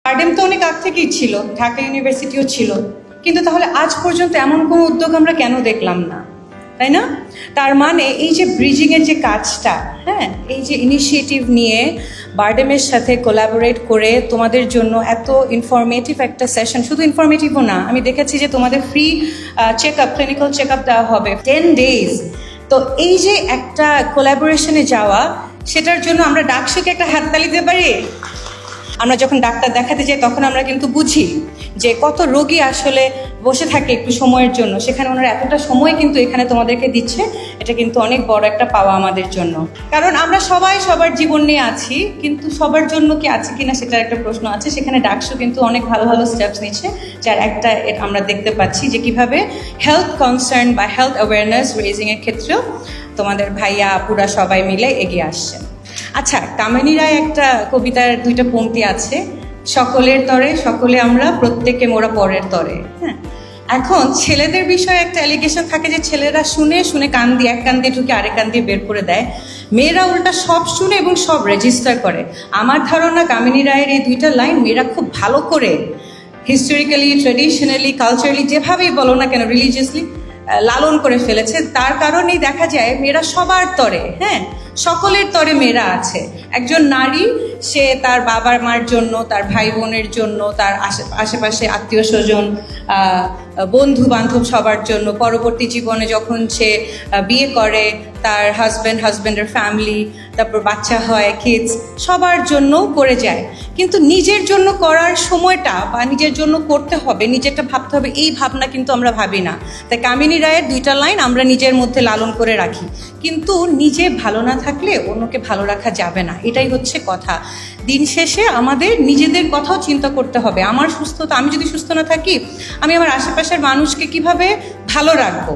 আরডেম তো অনেক আগ থেকেই ছিল, ঢাকা ইউনিভার্সিটিও ছিল, কিন্তু তাহলে আজ পর্যন্ত এমন কোনো উদ্যোগ আমরা কেন দেখলাম না, তাই না? তার মানে এই যে ব্রিজিংয়ের যে কাজটা, হ্যাঁ, এই যে ইনিশিয়েটিভ নিয়ে বারডেমের সাথে কোলাবোরেট করে তোমাদের জন্য এত ইনফরমেটিভ একটা সেশন, শুধু ইনফরমেটিভও না, আমি দেখেছি যে তোমাদের free check up, clinical check up দেওয়া হবে 10 days। তো এই যে একটা কোলাবোরেশনে যাওয়া, সেটার জন্য আমরা ডাকসুকে একটা হাততালি দিতে পারি। আমরা যখন ডাক্তার দেখাতে যাই তখন আমরা কিন্তু বুঝি যে কত রোগী আসলে বসে থাকে একটু সময়ের জন্য, সেখানে ওনারা এতটা সময় কিন্তু এখানে তোমাদেরকে দিচ্ছে। এটা কিন্তু অনেক বড় একটা পাওয়া আমাদের জন্য, কারণ আমরা সবাই সবার জীবন নিয়ে আছি, কিন্তু সবার জন্য কি আছে কিনা সেটার একটা প্রশ্ন আছে। সেখানে ডাকসু কিন্তু অনেক ভালো ভালো স্টেপস নিচ্ছে, যার একটা আমরা দেখতে পাচ্ছি যে কিভাবে হেলথ কনসার্ন বা হেলথ অ্যাওয়ারনেস রেজিংয়ের ক্ষেত্রেও তোমাদের ভাইয়া আপুরা সবাই মিলে এগিয়ে আসছেন। আচ্ছা, কামিনী রায় একটা কবিতার 2টা পংক্তি আছে, সকলের তরে সকলে আমরা, প্রত্যেকে মোরা পরের তরে। হ্যাঁ, এখন ছেলেদের বিষয়ে একটা অ্যালিগেশন থাকে যে ছেলেরা শুনে শুনে কান দিয়ে এক কান দিয়ে ঢুকে আরেক কান দিয়ে বের করে দেয়, মেয়েরা উল্টা সব শুনে এবং সব রেজিস্টার করে। আমার ধারণা কামিনী রায়ের এই 2টা লাইন মেয়েরা খুব ভালো করে হিস্টোরিক্যালি, ট্রেডিশনালি, কালচারালি, যেভাবেই বলো না কেন, রিলিজিয়াসলি লালন করে ফেলেছে। তার কারণেই দেখা যায় মেয়েরা সবার তরে, হ্যাঁ, সকলের তরে মেয়েরা আছে। একজন নারী, সে তার বাবার মার জন্য, তার ভাই বোনের জন্য, তার আশেপাশে আত্মীয় স্বজন, বন্ধু বান্ধব সবার জন্য, পরবর্তী জীবনে যখন সে বিয়ে করে, তার হাজব্যান্ডের ফ্যামিলি, তারপর বাচ্চা হয়, কিডস, সবার জন্য করে যায়। কিন্তু নিজের জন্য করার সময়টা বা নিজের জন্য করতে হবে, নিজেরটা ভাবতে হবে, এই ভাবনা কিন্তু আমরা ভাবি না। তাই কামিনী রায়ের 2টা লাইন আমরা নিজের মধ্যে লালন করে রাখি, কিন্তু নিজে ভালো না থাকলে অন্যকে ভালো রাখা যাবে না। এটাই হচ্ছে কথা। দিন শেষে আমাদের নিজেদের কথাও চিন্তা করতে হবে। আমার সুস্থতা, আমি যদি সুস্থ না থাকি, আমি আমার আশেপাশের মানুষকে কিভাবে ভালো রাখবো?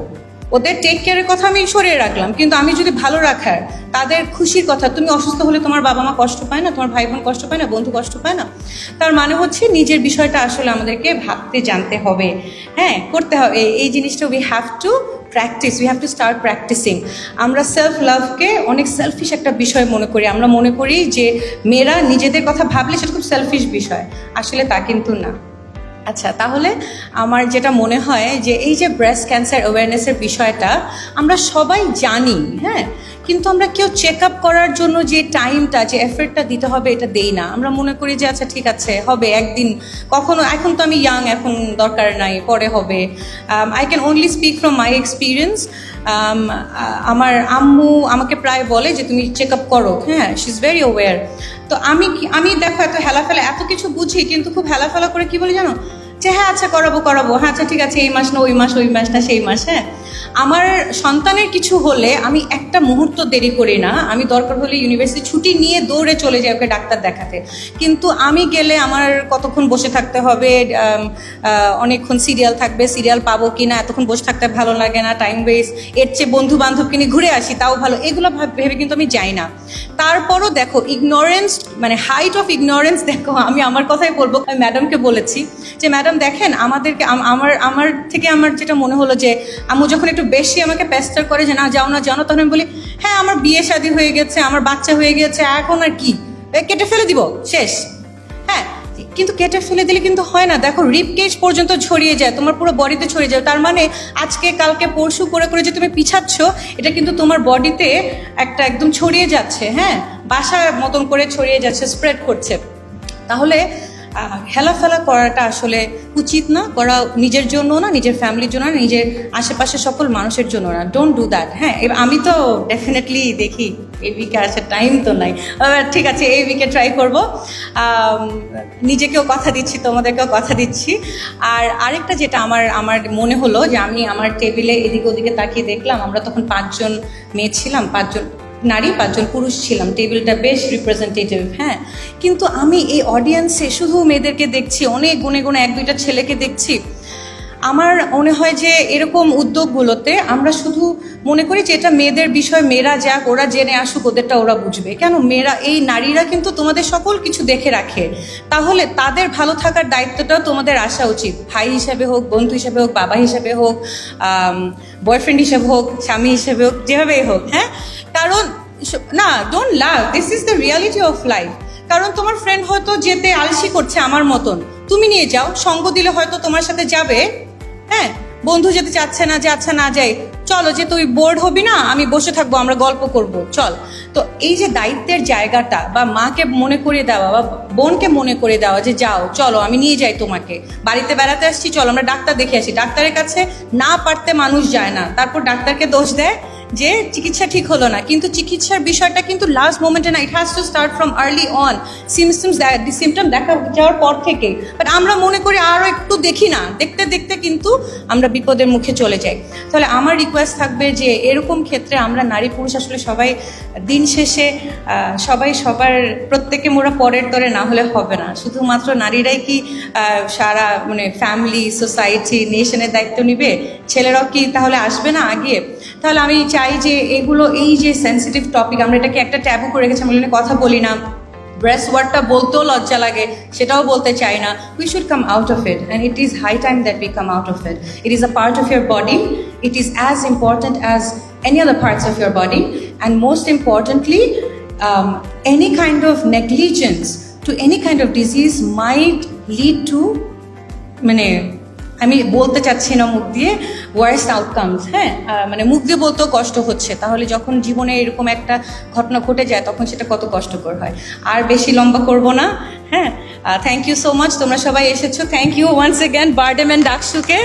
ওদের টেক কেয়ারের কথা আমি সরিয়ে রাখলাম, কিন্তু আমি যদি ভালো রাখার, তাদের খুশির কথা, তুমি অসুস্থ হলে তোমার বাবা মা কষ্ট পায় না, তোমার ভাই বোন কষ্ট পায় না, বন্ধু কষ্ট পায় না, তার মানে হচ্ছে নিজের বিষয়টা আসলে আমাদেরকে ভাবতে জানতে হবে, হ্যাঁ, করতে হবে। এই জিনিসটা we have to practise, we have to start practising. আমরা সেলফ লাভকে অনেক সেলফিশ একটা বিষয় মনে করি। আমরা মনে করি যে মেয়েরা নিজেদের কথা ভাবলে সেটা খুব সেলফিশ বিষয়, আসলে তা কিন্তু না। আচ্ছা, তাহলে আমার যেটা মনে হয় যে এই যে ব্রেস্ট ক্যান্সার অ্যাওয়ারনেসের বিষয়টা আমরা সবাই জানি, হ্যাঁ, কিন্তু আমরা কেউ চেক আপ করার জন্য যে টাইমটা, যে এফর্টটা দিতে হবে, এটা দেই না। আমরা মনে করি যে আচ্ছা ঠিক আছে, হবে একদিন, কখনো, এখন তো আমি ইয়াং, এখন দরকার নাই, পরে হবে। I can only speak from my experience. আমার আম্মু আমাকে প্রায় বলে যে তুমি চেক আপ করো, হ্যাঁ, শি ইজ ভেরি অ্যাওয়্যার। তো আমি দেখো এত হেলাফেলা, এত কিছু বুঝি, কিন্তু খুব হেলাফেলা করে কি বলি জানো, যে হ্যাঁ আচ্ছা করাবো, হ্যাঁ আচ্ছা ঠিক আছে, এই মাস না ওই মাস, ওই মাস না সেই মাস। হ্যাঁ, আমার সন্তানের কিছু হলে আমি একটা মুহূর্ত দেরি করি না, আমি দরকার হলে ইউনিভার্সিটি ছুটি নিয়ে দৌড়ে চলে যাই ওকে ডাক্তার দেখাতে। কিন্তু আমি গেলে আমার কতক্ষণ বসে থাকতে হবে, অনেকক্ষণ সিরিয়াল থাকবে, সিরিয়াল পাবো কি না, এতক্ষণ বসে থাকতে ভালো লাগে না, টাইম ওয়েস্ট, এর চেয়ে বন্ধু বান্ধবকে নিয়ে ঘুরে আসি তাও ভালো, এগুলো ভেবে কিন্তু আমি যাই না। তারপরও দেখো ইগনোরেন্স, মানে হাইট অফ ইগনোরেন্স, দেখো আমি আমার কথাই বলবো, আমি ম্যাডামকে বলেছি যে ম্যাডাম দেখেন আমাদেরকে, আমার যেটা মনে হলো যে আম্মু যখন একটু বেশি আমাকে পেস্টার করে যে না যাও না, তখন আমি বলি হ্যাঁ আমার বিয়ে শাদী হয়ে গেছে, আমার বাচ্চা হয়ে গেছে, এখন আর কি, কেটে ফেলে দিব, শেষ। হ্যাঁ, কিন্তু কেটে ফেলে দিলে কিন্তু হয় না। দেখো রিপ কেজ পর্যন্ত ছড়িয়ে যায়, তোমার পুরো বডিতে ছড়িয়ে যায়। তার মানে আজকে কালকে পরশু করে করে যে তুমি পিছাচ্ছ, এটা কিন্তু তোমার বডিতে একটা একদম ছড়িয়ে যাচ্ছে, হ্যাঁ, বাসার মতন করে ছড়িয়ে যাচ্ছে, স্প্রেড করছে। তাহলে হেলাফেলা করাটা আসলে উচিত না, করা নিজের জন্য না, নিজের ফ্যামিলির জন্য না, নিজের আশেপাশের সকল মানুষের জন্য না। Don't do that. হ্যাঁ, আমি তো ডেফিনেটলি দেখি এই উইকে আসার টাইম তো নাই, ঠিক আছে এই উইকে ট্রাই করব। নিজেকেও কথা দিচ্ছি, তোমাদেরকেও কথা দিচ্ছি। আর আরেকটা যেটা আমার মনে হলো যে আমি আমার টেবিলে এদিকে ওদিকে তাকিয়ে দেখলাম, আমরা তখন 5 জন মেয়ে ছিলাম, 5 জন নারী 5 জন পুরুষ ছিলাম, টেবিলটা বেশ রিপ্রেজেন্টেটিভ। হ্যাঁ, কিন্তু আমি এই অডিয়েন্সে শুধু মেয়েদেরকে দেখছি, অনেক গুনে 1-2টা ছেলেকে দেখছি। আমার মনে হয় যে এরকম উদ্যোগগুলোতে আমরা শুধু মনে করি যে এটা মেয়েদের বিষয়, মেয়েরা যাক, ওরা জেনে আসুক, ওদেরটা ওরা বুঝবে। কেন, মেয়েরা, এই নারীরা কিন্তু তোমাদের সকল কিছু দেখে রাখে, তাহলে তাদের ভালো থাকার দায়িত্বটাও তোমাদের আসা উচিত। ভাই হিসাবে হোক, বন্ধু হিসাবে হোক, বাবা হিসাবে হোক, বয়ফ্রেন্ড হিসাবে হোক, স্বামী হিসাবে হোক, যেভাবেই হোক। হ্যাঁ, কারণ না, don't love, this is the reality of life. কারণ তোমার ফ্রেন্ড হয়তো যেতে আলসি করছে আমার মতন, তুমি নিয়ে যাও, সঙ্গ দিলে হয়তো তোমার সাথে যাবে। হ্যাঁ, বন্ধু যেতে চাচ্ছে না যে আচ্ছা না যাই, চলো যে তুই বোর্ড হবি না, আমি বসে থাকবো, আমরা গল্প করব, চল। তো এই যে দায়িত্বের জায়গাটা, বা মাকে মনে করে দেওয়া বা বোনকে মনে করে দেওয়া যে যাও চলো আমি নিয়ে যাই তোমাকে, বাড়িতে বেড়াতে আসছি চলো আমরা ডাক্তার দেখে আসি। ডাক্তারের কাছে না পারতে মানুষ যায় না, তারপর ডাক্তারকে দোষ দেয় যে চিকিৎসা ঠিক হলো না, কিন্তু চিকিৎসার বিষয়টা কিন্তু লাস্ট মোমেন্টে না, it has to start from early on, symptom দেখা যাওয়ার পর থেকে। বাট আমরা মনে করি আরও একটু দেখি না, দেখতে দেখতে কিন্তু আমরা বিপদের মুখে চলে যাই। তাহলে আমার রিকোয়েস্ট থাকবে যে এরকম ক্ষেত্রে আমরা নারী পুরুষ আসলে সবাই দিন শেষে সবাই সবার প্রত্যেকে মোরা পরের তরে না হলে হবে না। শুধুমাত্র নারীরাই কি সারা মানে ফ্যামিলি, সোসাইটি, নেশনের দায়িত্ব নিবে? ছেলেরাও কি তাহলে আসবে না আগে? তাহলে আমি চাই যে এগুলো, এই যে সেন্সিটিভ টপিক, আমরা এটাকে একটা ট্যাবু করে রেখেছি, আমরা এখানে কথা বলি না, ব্রেস্ট ওয়ার্ডটা বলতেও লজ্জা লাগে, সেটাও বলতে চাই না। We should come out of it, and it is high time that we come out of it. It is a part of your body, it is as important as any other parts of your body, and most importantly, any kind of negligence to any kind of disease might lead to, মানে আমি বলতে চাচ্ছি না মুখ দিয়ে, worst outcomes. হ্যাঁ, মানে মুখ দিয়ে বলতেও কষ্ট হচ্ছে, তাহলে যখন জীবনে এরকম একটা ঘটনা ঘটে যায় তখন সেটা কত কষ্টকর হয়। আর বেশি লম্বা করব না। হ্যাঁ, থ্যাংক ইউ সো মাচ, তোমরা সবাই এসেছো, thank you once again BIRDEM and ডাকসুকে।